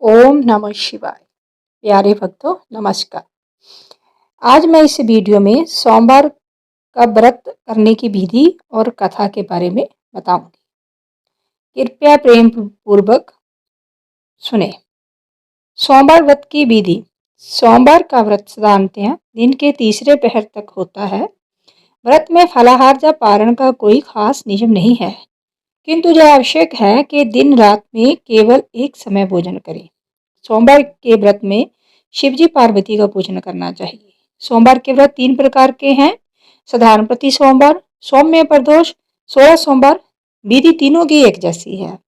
ओम नमः शिवाय। प्यारे भक्तों, नमस्कार। आज मैं इस वीडियो में सोमवार का व्रत करने की विधि और कथा के बारे में बताऊंगी। कृपया प्रेम पूर्वक सुने। सोमवार व्रत की विधि। सोमवार का व्रत साधारणतः दिन के तीसरे पहर तक होता है। व्रत में फलाहार या पारण का कोई खास नियम नहीं है, किंतु यह आवश्यक है कि दिन रात में केवल एक समय भोजन करें। सोमवार के व्रत में शिवजी पार्वती का पूजन करना चाहिए। सोमवार के व्रत 3 प्रकार के हैं: साधारण प्रति सोमवार, सौम्य प्रदोष, 16 सोमवार। विधि तीनों की एक जैसी है।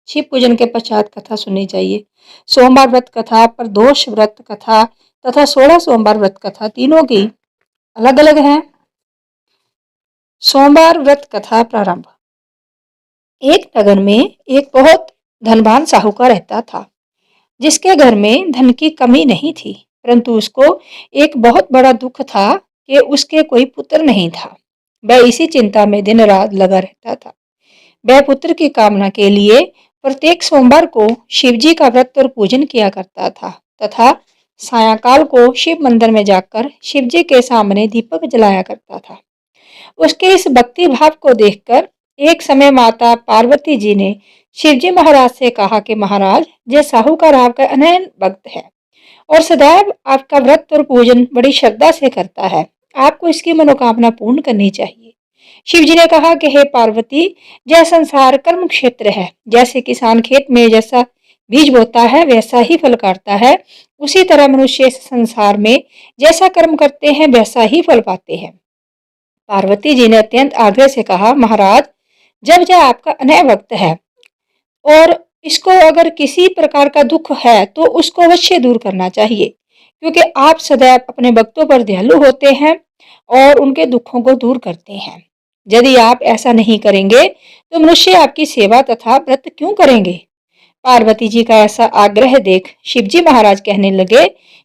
शिव पूजन के पश्चात कथा सुननी चाहिए। सोमवार व्रत कथा, प्रदोष व्रत कथा तथा 16 सोमवार व्रत कथा तीनों की अलग अलग है। सोमवार व्रत कथा प्रारंभ। एक नगर में एक बहुत धनवान साहूकार रहता था, जिसके घर में धन की कमी नहीं थी, परंतु उसको एक बहुत बड़ा दुख था कि उसके कोई पुत्र नहीं था। वह इसी चिंता में दिन रात लगा रहता था। वह पुत्र की कामना के लिए प्रत्येक सोमवार को शिवजी का व्रत और पूजन किया करता था तथा सायंकाल को शिव मंदिर में जाकर शिवजी के सामने दीपक जलाया करता था। उसके इस भक्ति भाव को देखकर एक समय माता पार्वती जी ने शिवजी महाराज से कहा कि महाराज, ये साहूकार आपका अनन्य भक्त है और सदैव आपका व्रत और पूजन बड़ी श्रद्धा से करता है। आपको इसकी मनोकामना पूर्ण करनी चाहिए। शिवजी ने कहा कि हे पार्वती, यह संसार कर्म क्षेत्र है। जैसे किसान खेत में जैसा बीज बोता है वैसा ही फल काटता है, उसी तरह मनुष्य इस संसार में जैसा कर्म करते हैं वैसा ही फल पाते हैं। पार्वती जी ने अत्यंत आग्रह से कहा, महाराज, जब यह आपका अनन्य भक्त है और इसको अगर किसी प्रकार का दुख है तो उसको अवश्य दूर करना चाहिए, क्योंकि आप सदैव अपने भक्तों पर दयालु होते हैं और उनके दुखों को दूर करते हैं। यदि आप ऐसा नहीं करेंगे तो मनुष्य आपकी सेवा तथा व्रत क्यों करेंगे? पार्वती जी का ऐसा आग्रह देख शिवजी महाराज कहने लगे,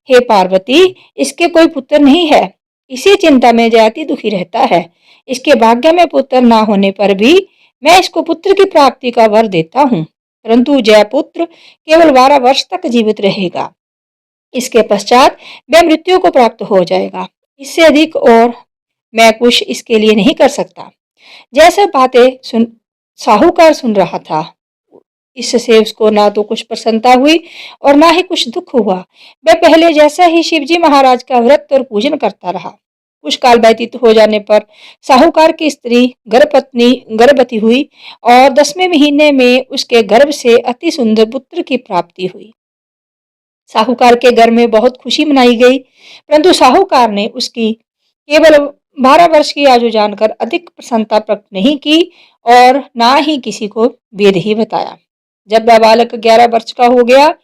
हे पार्वती, इसके कोई पुत्र नहीं है। इसी चिंता में जाति दुखी रहता है। इसके भाग्य में पुत्र ना होने पर भी मैं इसको पुत्र की प्राप्ति का वर देता हूँ, परंतु जय पुत्र केवल 12 वर्ष तक जीवित रहेगा। इसके पश्चात वह मृत्यु को प्राप्त हो जाएगा। इससे अधिक और मैं कुछ इसके लिए नहीं कर सकता। जैसे बातें साहूकार सुन रहा था, इससे उसको ना तो कुछ प्रसन्नता हुई और ना ही कुछ दुख हुआ। वह पहले जैसा ही शिवजी महाराज का व्रत और पूजन करता रहा। कुछ काल व्यतीत हो जाने पर साहूकार की स्त्री गर्भवती हुई और 10वें महीने में उसके गर्भ से अति सुंदर पुत्र की प्राप्ति हुई। साहूकार के घर में बहुत खुशी मनाई गई, परंतु साहूकार ने उसकी केवल 12 वर्ष की आयु जानकर अधिक प्रसन्नता प्रकट नहीं की और ना ही किसी को वेद ही बताया। जब वह बालक 11 वर्ष का हो गया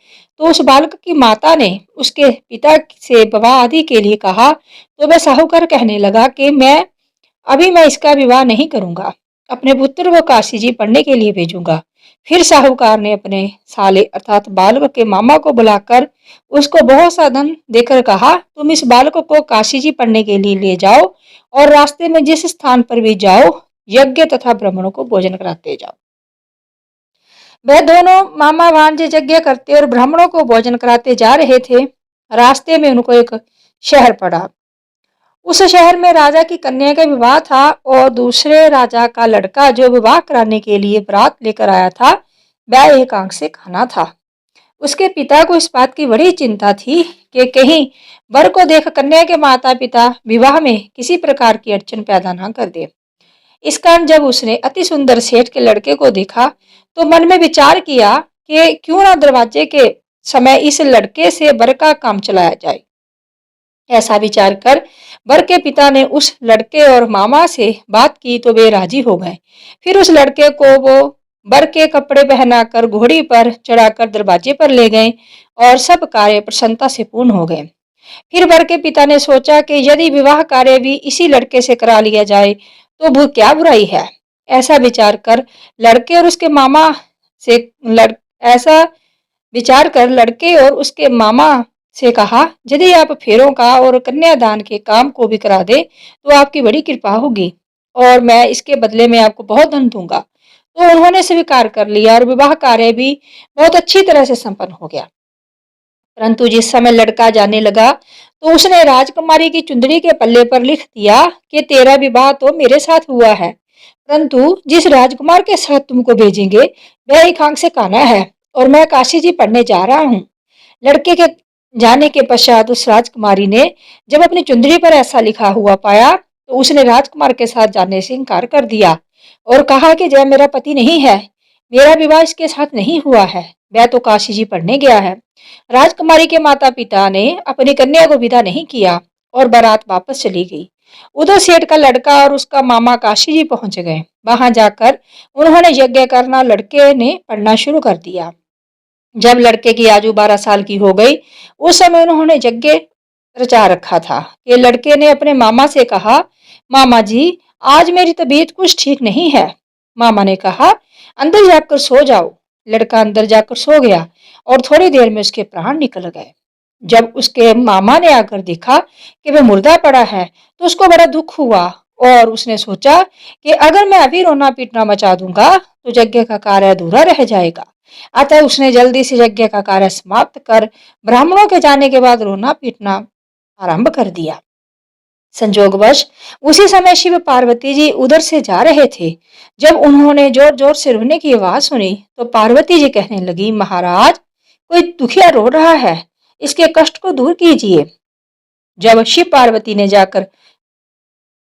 तो उस बालक की माता ने उसके पिता से विवाह आदि के लिए कहा, तो वह साहूकार कहने लगा कि मैं इसका विवाह नहीं करूंगा, अपने पुत्र को काशी जी पढ़ने के लिए भेजूंगा। फिर साहूकार ने अपने साले अर्थात बालक के मामा को बुलाकर उसको बहुत सा धन देकर कहा, तुम इस बालक को काशी जी पढ़ने के लिए ले जाओ और रास्ते में जिस स्थान पर भी जाओ यज्ञ तथा ब्राह्मणों को भोजन कराते जाओ। वह दोनों मामा भांजे यज्ञ करते और ब्राह्मणों को भोजन कराते जा रहे थे। रास्ते में उनको एक शहर पड़ा। उस शहर में राजा की कन्या का विवाह था और दूसरे राजा का लड़का जो विवाह कराने के लिए बारात लेकर आया था, वह एक आंख से काना था। उसके पिता को इस बात की बड़ी चिंता थी कि कहीं वर को देख कन्या के माता पिता विवाह में किसी प्रकार की अड़चन पैदा ना कर दे। इस कारण जब उसने अति सुंदर सेठ के लड़के को देखा तो मन में विचार किया कि क्यों ना दरवाजे के समय इस लड़के से वर का काम चलाया जाए। ऐसा विचार कर वर के पिता ने उस लड़के और मामा से बात की तो वे राजी हो गए। फिर उस लड़के को वो वर के कपड़े पहनाकर घोड़ी पर चढ़ाकर दरवाजे पर ले गए और सब कार्य प्रसन्नता से पूर्ण हो गए। फिर वर के पिता ने सोचा कि यदि विवाह कार्य भी इसी लड़के से करा लिया जाए तो वो क्या बुराई है। ऐसा विचार कर लड़के और उसके मामा से ऐसा विचार कर लड़के और उसके मामा से कहा, यदि आप फेरों का और कन्यादान के काम को भी करा दे तो आपकी बड़ी कृपा होगी और मैं इसके बदले में आपको बहुत धन दूंगा। तो उन्होंने स्वीकार कर लिया और विवाह कार्य भी बहुत अच्छी तरह से संपन्न हो गया। परंतु जिस समय लड़का जाने लगा तो उसने राजकुमारी की चुंदड़ी के पल्ले पर लिख दिया कि तेरा विवाह तो मेरे साथ हुआ है, परंतु जिस राजकुमार के साथ तुमको भेजेंगे वह एक आंख से काना है और मैं काशी जी पढ़ने जा रहा हूँ। लड़के के जाने के पश्चात उस राजकुमारी ने जब अपनी चुंदड़ी पर ऐसा लिखा हुआ पाया तो उसने राजकुमार के साथ जाने से इनकार कर दिया और कहा कि जय मेरा पति नहीं है, मेरा विवाह इसके साथ नहीं हुआ है, वह तो काशी जी पढ़ने गया है। राजकुमारी के माता पिता ने अपनी कन्या को विदा नहीं किया और बारात वापस चली गई। उधर सेठ का लड़का और उसका मामा काशी जी पहुंच गए। वहां जाकर उन्होंने यज्ञ करना लड़के ने पढ़ना शुरू कर दिया। जब लड़के की आयु 12 साल की हो गई उस समय उन्होंने यज्ञ रचा रखा था कि लड़के ने अपने मामा से कहा, मामा जी आज मेरी तबीयत कुछ ठीक नहीं है। मामा ने कहा, अंदर जाकर सो जाओ। लड़का अंदर जाकर सो गया और थोड़ी देर में उसके प्राण निकल गए। जब उसके मामा ने आकर देखा कि वह मुर्दा पड़ा है तो उसको बड़ा दुख हुआ और उसने सोचा कि अगर मैं अभी रोना पीटना मचा दूंगा तो यज्ञ का कार्य अधूरा रह जाएगा। अतः उसने जल्दी से यज्ञ का कार्य समाप्त कर ब्राह्मणों के जाने के बाद रोना पीटना आरंभ कर दिया। संजोगवश उसी समय शिव पार्वती जी उधर से जा रहे थे। जब उन्होंने जोर जोर से रोने की आवाज सुनी तो पार्वती जी कहने लगी, महाराज कोई दुखिया रो रहा है, इसके कष्ट को दूर कीजिए। जब शिव पार्वती ने जाकर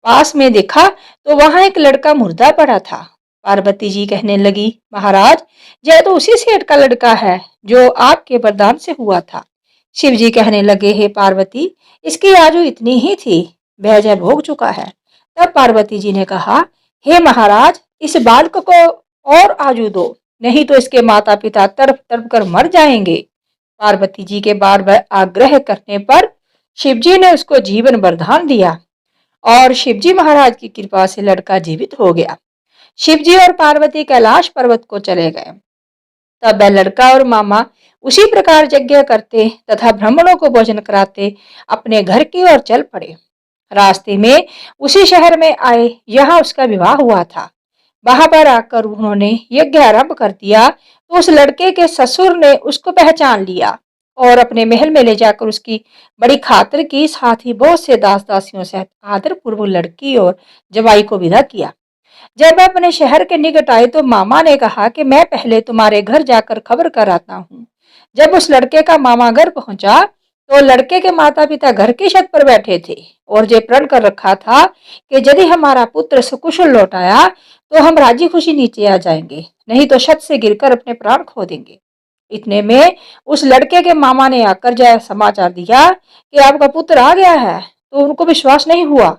पास में देखा तो वहां एक लड़का मुर्दा पड़ा था। पार्वती जी कहने लगी, महाराज यह तो उसी सेठ का लड़का है जो आपके वरदान से हुआ था। शिव जी कहने लगे, हे पार्वती इसकी आयु इतनी ही थी, वह जय भोग चुका है। तब पार्वती जी ने कहा, हे महाराज इस बालक को और आयु दो, नहीं तो इसके माता पिता तड़प तड़प कर मर जाएंगे। पार्वती जी के बार बार आग्रह करने पर शिव जी ने उसको जीवन वरदान दिया और शिवजी महाराज की कृपा से लड़का जीवित हो गया। शिवजी और पार्वती कैलाश पर्वत को चले गए। तब वह लड़का और मामा उसी प्रकार यज्ञ करते तथा ब्राह्मणों को भोजन कराते अपने घर की ओर चल पड़े। रास्ते में उसी शहर में आए, यहाँ उसका विवाह हुआ था। वहां पर आकर उन्होंने यज्ञ आरंभ कर दिया तो उस लड़के के ससुर ने उसको पहचान लिया और अपने महल में ले जाकर उसकी बड़ी खातिर की, साथ ही बहुत से दास दासियों से आदर पूर्वक लड़की और जवाई को विदा किया। जब वह अपने शहर के निकट आए तो मामा ने कहा कि मैं पहले तुम्हारे घर जाकर खबर कर आता हूँ। जब उस लड़के का मामा घर पहुंचा तो लड़के के माता पिता घर की छत पर बैठे थे और ये प्रण कर रखा था कि यदि हमारा पुत्र सकुशल लौट आया तो हम राजी खुशी नीचे आ जाएंगे, नहीं तो छत से गिरकर अपने प्राण खो देंगे। इतने में उस लड़के के मामा ने आकर जय समाचार दिया कि आपका पुत्र आ गया है, तो उनको विश्वास नहीं हुआ।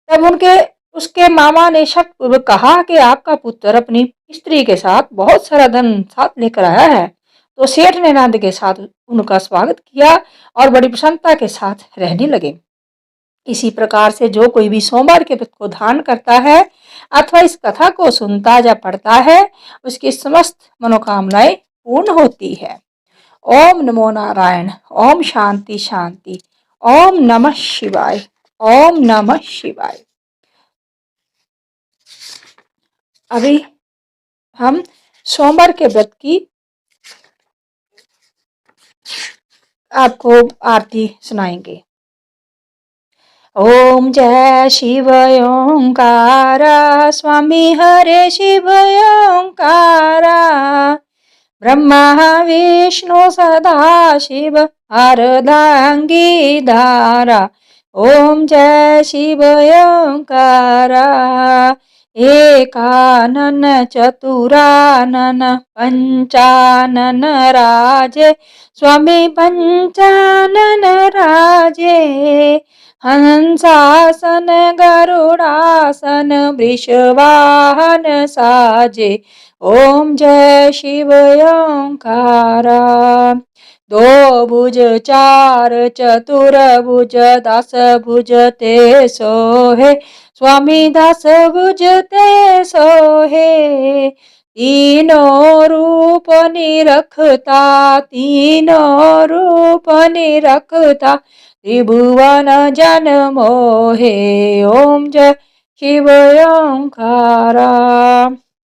तब उनके उसके मामा ने शक पूर्वक कहा कि आपका पुत्र अपनी स्त्री के साथ बहुत सारा धन साथ लेकर आया है। तो सेठ ने नंद के साथ उनका स्वागत किया और बड़ी प्रसन्नता के साथ रहने लगे। इसी प्रकार से जो कोई भी सोमवार के व्रत को धारण करता है अथवा इस कथा को सुनता या पढ़ता है उसकी समस्त मनोकामनाएं पूर्ण होती है। ओम नमो नारायण। ओम शांति शांति। ओम नमः शिवाय। ओम नमः शिवाय। अभी हम सोमवार के व्रत की आपको आरती सुनाएंगे। ओम जय शिव ओंकारा स्वामी हरे शिव ओंकारा ब्रह्मा विष्णु सदा शिव अर्धांगी धारा। ओम जय शिव ओंकारा एकानन चतुरानन पंचानन राजे स्वामी पंचानन राजे हंसासन गरुड़ासन वृषवाहन साजे। ओम जय शिव ओंकारा दो भुज चार चतुर भुज दस भुज ते सोहे स्वामी दस भुज ते सोहे तीनों रूप निरखता तीनों रूप निरखता त्रिभुवन जन मोहे। ओम जय शिव ओंकारा।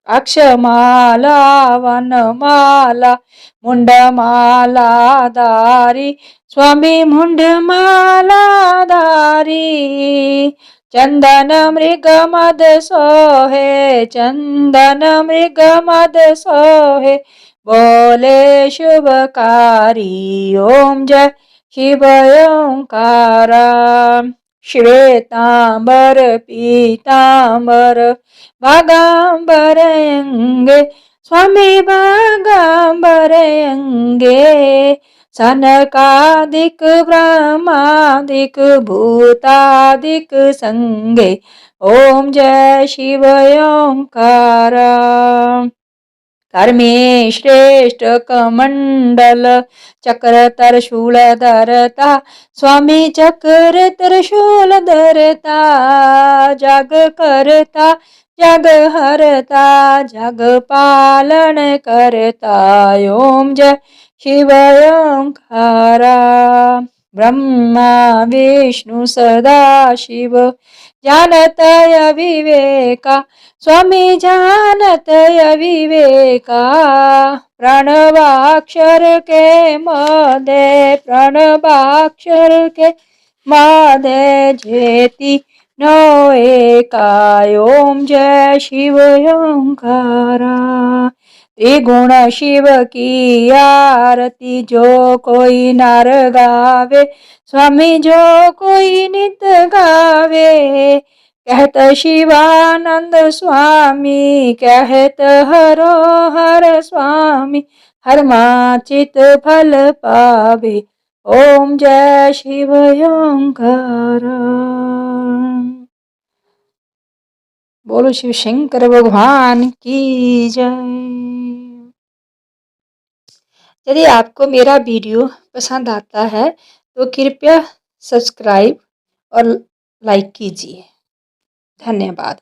अक्षमाला वनमाला मुंडमाला धारी स्वामी मुंडमाला धारी चंदन मृग मद सोहे चंदन मृग मद सोहे बोले शुभकारी ओम जय शिव ओंकारा श्वेतांबर पीतांबर बागांबर अंगे स्वामी बागांबर अंगे सनकादिक ब्रह्मादिक भूतादिक संगे ओम जय शिव ओंकारा कर्मे श्रेष्ठ कमंडल चक्र त्रिशूल धरता स्वामी चक्र त्रिशूल धरता जग करता जग हरता जग पालन करता ओम जय शिव ओंकारा ब्रह्मा विष्णु सदा शिव जानतय विवेका स्वामी जानतय विवेका प्रणवाक्षर के मदे प्रणवाक्षर के मदे जेति नो एका ओम जय शिव ओंकारा त्रिगुण शिव की आरती जो कोई नर गावे स्वामी जो कोई नित गावे कहत शिवानंद स्वामी कहत हरो हर स्वामी हरमाचित फल पावे ओम जय शिव ओंकारा। बोलो शिव शंकर भगवान की जय। यदि आपको मेरा वीडियो पसंद आता है तो कृपया सब्सक्राइब और लाइक कीजिए। धन्यवाद।